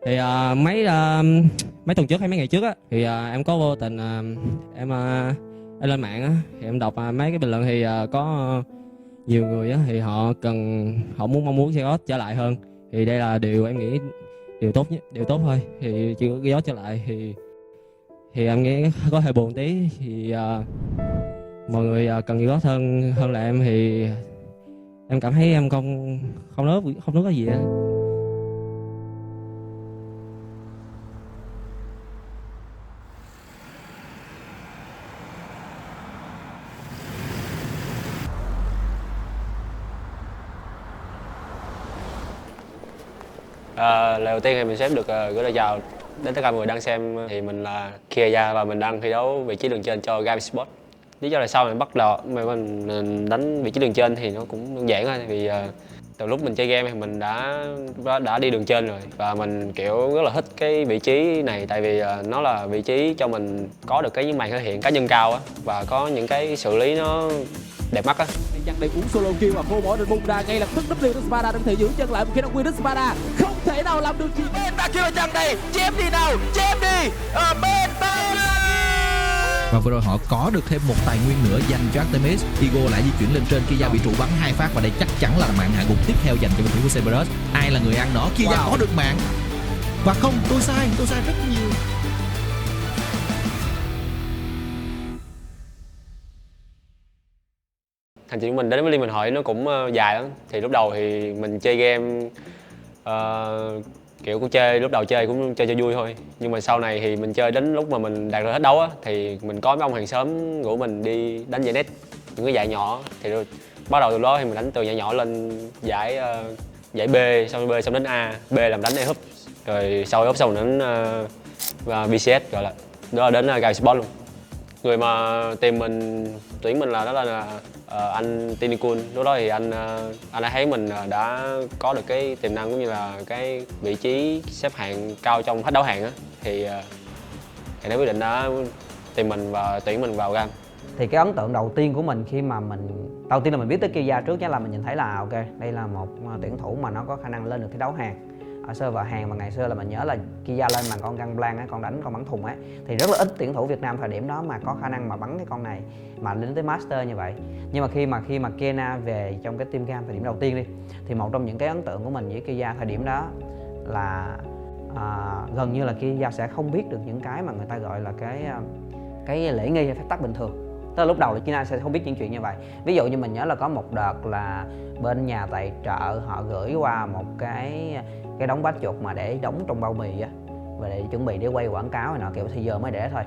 Thì mấy tuần trước hay mấy ngày trước á thì em có vô tình em em lên mạng á thì em đọc mấy cái bình luận thì có nhiều người á thì họ mong muốn Gigos trở lại hơn. Thì đây là điều em nghĩ điều tốt nhất, điều tốt thôi. Thì chưa có Gigos trở lại thì em nghĩ có hơi buồn tí. Thì mọi người cần Gigos hơn hơn là em. Thì em cảm thấy em không nói cái gì á. Lời đầu tiên thì mình sẽ được gửi lời chào đến tất cả mọi người đang xem. Thì mình là Kia và mình đang thi đấu vị trí đường trên cho Game Sport. Lý do là sao mình bắt đầu mình đánh vị trí đường trên thì nó cũng đơn giản thôi. Vì từ lúc mình chơi game thì mình đã đi đường trên rồi và mình kiểu rất là thích cái vị trí này, tại vì nó là vị trí cho mình có được cái màn thể hiện cá nhân cao á và có những cái xử lý nó đẹp mắt á. Chặn để uống solo kill và khô bỏ được bung ra ngay lập tức W Spada đang thể giữ chân lại một khi đang win Spada không thể nào làm được gì. Bên ta kêu chặn đây, chém đi nào, chém đi ở bên ta. Và vừa rồi họ có được thêm một tài nguyên nữa dành cho Artemis. Igo lại di chuyển lên trên, Kia bị trụ bắn 2 phát và đây chắc chắn là mạng hạ gục tiếp theo dành cho bên phía của Cerberus. Ai là người ăn nó? Kia có được mạng. Và không, tôi sai rất nhiều. Hành trình của mình đến với Liên Minh Hội nó cũng dài lắm. Thì lúc đầu thì mình chơi game kiểu cũng chơi, lúc đầu chơi cũng chơi cho vui thôi. Nhưng mà sau này thì mình chơi đến lúc mà mình đạt được hết đấu á, thì mình có mấy ông hàng xóm rủ mình đi đánh giải net, những cái giải nhỏ. Thì rồi, bắt đầu từ đó thì mình đánh từ giải nhỏ lên giải B, xong B xong đến A, B làm đánh E-hub, rồi sau E-hub xong đánh BCS, gọi là đó là đến Game Sport luôn. Người mà tìm mình, tuyển mình là anh Tinikun. Lúc đó thì anh đã thấy mình đã có được cái tiềm năng cũng như là cái vị trí xếp hạng cao trong hết đấu hạng á, thì đã quyết định đã tìm mình và tuyển mình vào game. Thì cái ấn tượng đầu tiên của mình khi mà đầu tiên là mình biết tới Kia trước nhé, là mình nhìn thấy là ok, đây là một tuyển thủ mà nó có khả năng lên được thi đấu hàng ở server hàng. Mà ngày xưa là mình nhớ là Kia lên mà con Gun Blanc á, con đánh con bắn thùng ấy, thì rất là ít tuyển thủ Việt Nam thời điểm đó mà có khả năng mà bắn cái con này mà lên tới master như vậy. Nhưng mà khi mà Kena về trong cái team game thời điểm đầu tiên đi, thì một trong những cái ấn tượng của mình với Kia thời điểm đó là gần như là Kia sẽ không biết được những cái mà người ta gọi là cái lễ nghi hay phép tắc bình thường. Tức là lúc đầu là China sẽ không biết những chuyện như vậy. Ví dụ như mình nhớ là có một đợt là bên nhà tài trợ họ gửi qua một cái đống bát chuột mà để đóng trong bao bì á, và để chuẩn bị để quay quảng cáo này nọ kiểu, thì giờ mới để thôi.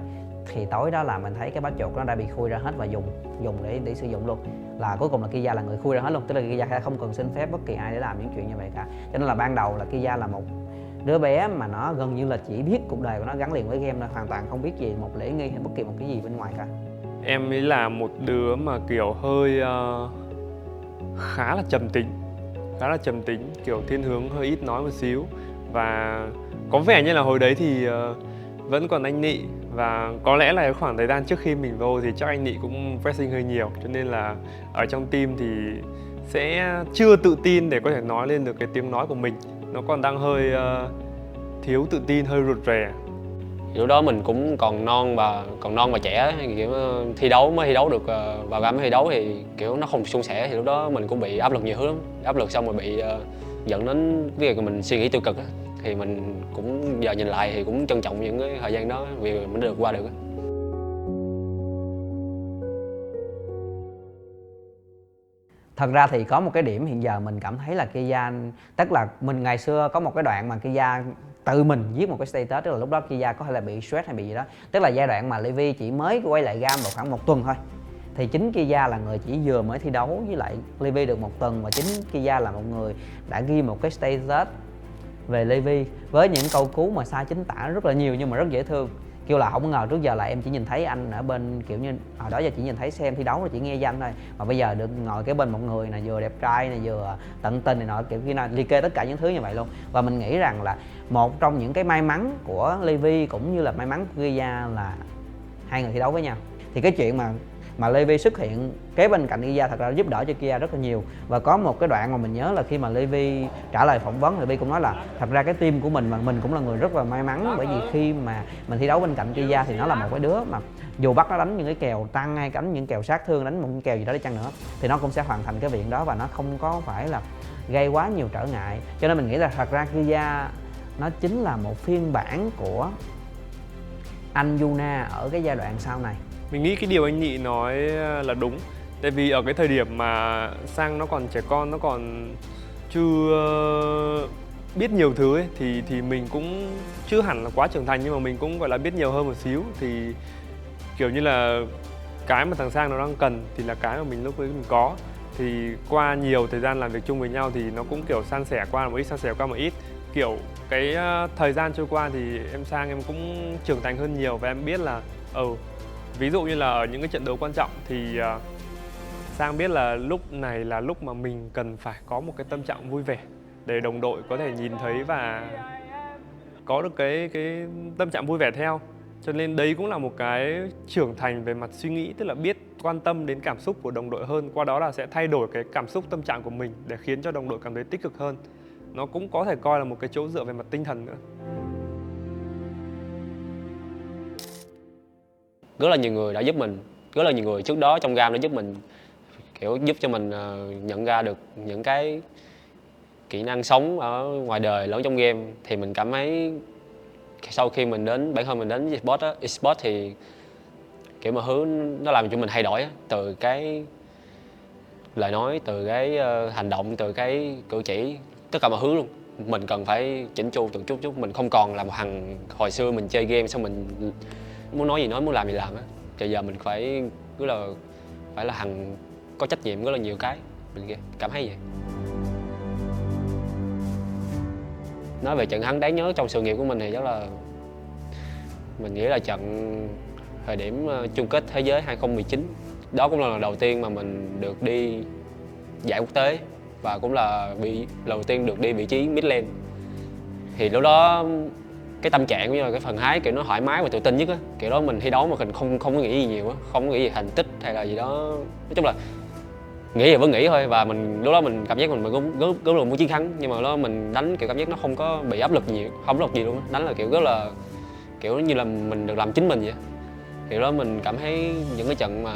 Thì tối đó là mình thấy cái bát chuột nó đã bị khui ra hết và dùng để sử dụng luôn. Là cuối cùng là Kia là người khui ra hết luôn, tức là Kia sẽ không cần xin phép bất kỳ ai để làm những chuyện như vậy cả. Cho nên là ban đầu là Kia là một đứa bé mà nó gần như là chỉ biết cuộc đời của nó gắn liền với game, là hoàn toàn không biết gì một lễ nghi hay bất kỳ một cái gì bên ngoài cả. Em ấy là một đứa mà kiểu hơi khá là trầm tính, kiểu thiên hướng hơi ít nói một xíu. Và có vẻ như là hồi đấy thì vẫn còn anh Nị. Và có lẽ là khoảng thời gian trước khi mình vô thì chắc anh Nị cũng pressing hơi nhiều. Cho nên là ở trong team thì sẽ chưa tự tin để có thể nói lên được cái tiếng nói của mình. Nó còn đang hơi thiếu tự tin, hơi rụt rè. Lúc đó mình cũng còn non và trẻ, kiểu mới thi đấu được vào game mới thi đấu thì kiểu nó không suôn sẻ. Thì lúc đó mình cũng bị áp lực nhiều thứ lắm, áp lực xong rồi bị dẫn đến cái việc mình suy nghĩ tiêu cực á. Thì mình cũng giờ nhìn lại thì cũng trân trọng những cái thời gian đó vì mình được qua được á. Thật ra thì có một cái điểm hiện giờ mình cảm thấy là Kia, tức là mình ngày xưa có một cái đoạn mà Kia tự mình viết một cái status, tức là lúc đó Kia có thể là bị stress hay bị gì đó, tức là giai đoạn mà Levi chỉ mới quay lại game vào khoảng 1 tuần thôi. Thì chính Kia là người chỉ vừa mới thi đấu với lại Levi được 1 tuần, và chính Kia là một người đã ghi một cái status về Levi với những câu cú mà sai chính tả rất là nhiều nhưng mà rất dễ thương. Kêu là không ngờ trước giờ là em chỉ nhìn thấy anh ở bên, kiểu như hồi đó giờ chỉ nhìn thấy xem thi đấu rồi chỉ nghe danh thôi, mà bây giờ được ngồi kế bên một người này vừa đẹp trai này vừa tận tình này nọ, kiểu như là liệt kê tất cả những thứ như vậy luôn. Và mình nghĩ rằng là một trong những cái may mắn của Levi cũng như là may mắn của Kia là hai người thi đấu với nhau. Thì cái chuyện mà mà Levi xuất hiện kế bên cạnh Kia thật ra giúp đỡ cho Kia rất là nhiều. Và có một cái đoạn mà mình nhớ là khi mà Levi trả lời phỏng vấn, Levi cũng nói là thật ra cái team của mình và mình cũng là người rất là may mắn, bởi vì khi mà mình thi đấu bên cạnh Kia thì nó là một cái đứa mà dù bắt nó đánh những cái kèo tăng hay đánh những kèo sát thương, đánh một kèo gì đó đi chăng nữa thì nó cũng sẽ hoàn thành cái việc đó và nó không có phải là gây quá nhiều trở ngại. Cho nên mình nghĩ là thật ra Kia nó chính là một phiên bản của anh Yuna ở cái giai đoạn sau này. Mình nghĩ cái điều anh Nhị nói là đúng. Tại vì ở cái thời điểm mà Sang nó còn trẻ con, nó còn chưa biết nhiều thứ ấy, thì mình cũng chưa hẳn là quá trưởng thành, nhưng mà mình cũng gọi là biết nhiều hơn một xíu. Thì kiểu như là cái mà thằng Sang nó đang cần thì là cái mà mình lúc ấy mình có. Thì qua nhiều thời gian làm việc chung với nhau thì nó cũng kiểu san sẻ qua một ít, san sẻ qua một ít. Kiểu cái thời gian trôi qua thì em Sang em cũng trưởng thành hơn nhiều và em biết là ví dụ như là ở những cái trận đấu quan trọng thì Sang biết là lúc này là lúc mà mình cần phải có một cái tâm trạng vui vẻ để đồng đội có thể nhìn thấy và có được cái tâm trạng vui vẻ theo. Cho nên đấy cũng là một cái trưởng thành về mặt suy nghĩ, tức là biết quan tâm đến cảm xúc của đồng đội hơn, qua đó là sẽ thay đổi cái cảm xúc tâm trạng của mình để khiến cho đồng đội cảm thấy tích cực hơn. Nó cũng có thể coi là một cái chỗ dựa về mặt tinh thần nữa. Rất là nhiều người đã giúp mình, rất là nhiều người trước đó trong game đã giúp mình, kiểu giúp cho mình nhận ra được những cái kỹ năng sống ở ngoài đời lẫn trong game. Thì mình cảm thấy sau khi mình đến, bản thân mình đến eSports thì kiểu mà hướng nó làm cho mình thay đổi á, từ cái lời nói, từ cái hành động, từ cái cử chỉ, tất cả mọi thứ luôn. Mình cần phải chỉnh chu từng chút. Mình không còn là một thằng hồi xưa mình chơi game xong mình muốn nói gì nói, muốn làm gì làm á. Bây giờ mình phải là thằng có trách nhiệm rất là nhiều cái, mình cảm thấy vậy. Nói về trận thắng đáng nhớ trong sự nghiệp của mình thì chắc là mình nghĩ là trận thời điểm chung kết thế giới 2019. Đó cũng là lần đầu tiên mà mình được đi giải quốc tế và cũng là lần đầu tiên được đi vị trí mid lane. Thì lúc đó cái tâm trạng cũng như là cái phần hái kiểu nó thoải mái và tự tin nhất á. Kiểu đó mình thi đấu mà mình không có nghĩ gì nhiều á, không có nghĩ gì thành tích hay là gì đó. Nói chung là nghĩ thì vẫn nghĩ thôi, và mình lúc đó mình cảm giác mình rất là muốn chiến thắng, nhưng mà lúc đó mình đánh kiểu cảm giác nó không có bị áp lực nhiều, không áp lực gì luôn. Đánh là kiểu rất là kiểu như là mình được làm chính mình vậy. Kiểu đó mình cảm thấy những cái trận mà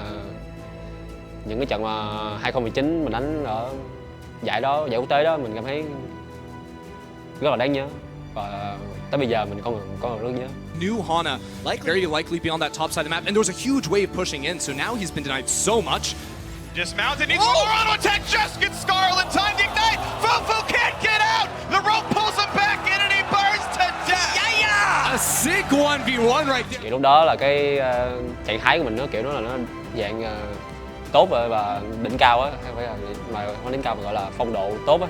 2019 mình đánh ở giải quốc tế đó, mình cảm thấy rất là đáng nhớ và tới bây giờ mình còn rất nhớ. Knew Hana very likely be on that top side of the map, and there was a huge wave pushing in, so now he's been denied so much. Dismounted, needs more auto attack, just gets Skarl in time to ignite. Fufu can't get out. The rope pulls him back in and he burns to death. A sick 1v1 right there. Kiểu lúc đó là cái trạng thái của mình nó kiểu nó là nó dạng tốt và đỉnh cao á, hay phải là mà không đỉnh cao mà gọi là phong độ tốt á.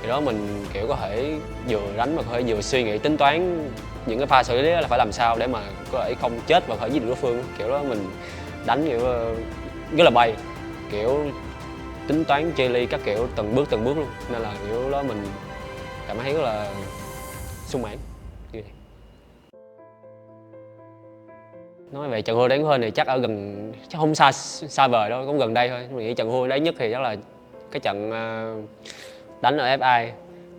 Thì đó mình kiểu có thể vừa đánh mà có thể vừa suy nghĩ tính toán những cái pha xử lý là phải làm sao để mà có thể không chết và có thể giết được đối phương. Kiểu đó mình đánh kiểu rất là bay, kiểu tính toán chia ly các kiểu từng bước luôn, nên là kiểu đó mình cảm thấy rất là sung mãn. Nói về trận thua đáng hơn thì chắc ở gần, chắc không xa vời đâu, cũng gần đây thôi. Mình nghĩ trận thua đáng nhất thì chắc là cái trận đánh ở FI,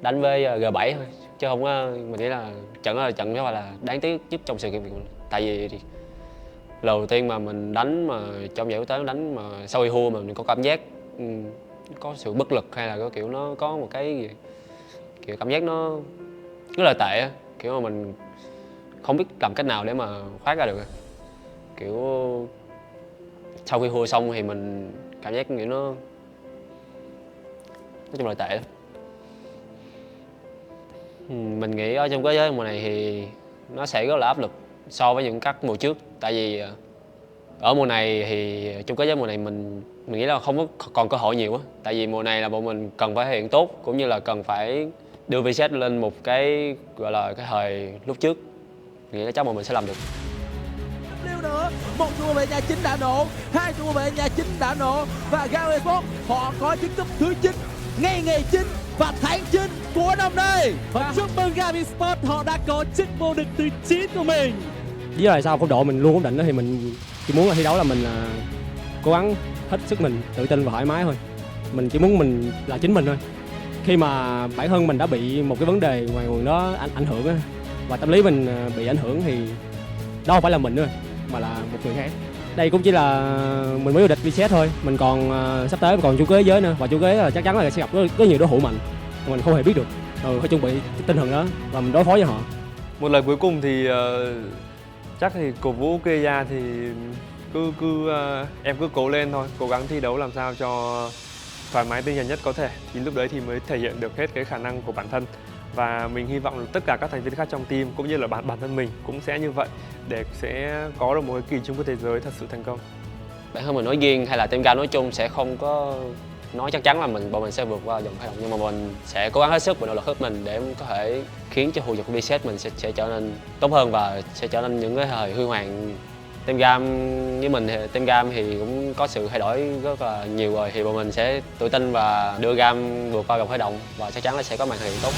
đánh với G7 thôi, chứ không có, mình nghĩ là trận đó là trận rất là đáng tiếc nhất trong sự kiện của mình. Tại vì lần đầu tiên mà mình đánh mà trong giải quốc tế đánh mà sau khi thua mà mình có cảm giác có sự bất lực, hay là có kiểu nó có một cái gì, kiểu cảm giác nó rất là tệ á, kiểu mà mình không biết làm cách nào để mà thoát ra được. Kiểu sau khi thua xong thì mình cảm giác kiểu nó nói chung là tệ lắm. Mình nghĩ ở trong cái giới mùa này thì nó sẽ rất là áp lực so với những các mùa trước. Tại vì ở mùa này thì trong cái giới mùa này mình nghĩ là không có còn cơ hội nhiều á. Tại vì mùa này là bọn mình cần phải thể hiện tốt, cũng như là cần phải đưa VCS lên một cái gọi là cái thời lúc trước. Nghĩ là chắc bọn mình sẽ làm được. Nữa, một tour về nhà chính đã nổ, hai tour về nhà chính đã nổ, và Gao Esports họ có chiến tích thứ 9 ngay ngày 9 và tháng 9 của năm nay. Và chúc mừng Gao Esports, họ đã có chức vô địch thứ 9 của mình. Với lại sau phong độ mình luôn ổn định đó, thì mình chỉ muốn là thi đấu là mình cố gắng hết sức mình, tự tin và thoải mái thôi. Mình chỉ muốn mình là chính mình thôi. Khi mà bản thân mình đã bị một cái vấn đề ngoài nguồn đó ảnh hưởng á, và tâm lý mình bị ảnh hưởng thì đó không phải là mình nữa mà là một người khác. Đây cũng chỉ là mình mới vô địch reset thôi, mình còn sắp tới còn chung kết thế giới nữa, và chung kết là chắc chắn là sẽ gặp rất nhiều đối thủ mạnh, mình không hề biết được. Phải chuẩn bị tinh thần đó và mình đối phó với họ. Một lời cuối cùng thì chắc thì cổ vũ Kiya thì em cứ cố lên thôi, cố gắng thi đấu làm sao cho thoải mái tinh thần nhất có thể, thì lúc đấy thì mới thể hiện được hết cái khả năng của bản thân. Và mình hy vọng là tất cả các thành viên khác trong team cũng như là bản thân mình cũng sẽ như vậy, để sẽ có được một cái kỳ chung kết thế giới thật sự thành công. Bản thân mình nói riêng hay là team Gam nói chung sẽ không có nói chắc chắn là bọn mình sẽ vượt qua vòng khởi động, nhưng mà mình sẽ cố gắng hết sức và nỗ lực hết mình để có thể khiến cho khu vực reset mình sẽ trở nên tốt hơn và sẽ trở nên những cái thời huy hoàng. Team Gam với mình thì team Gam thì cũng có sự thay đổi rất là nhiều rồi, thì bọn mình sẽ tự tin và đưa Gam vượt qua vòng khởi động và chắc chắn là sẽ có màn thể hiện tốt.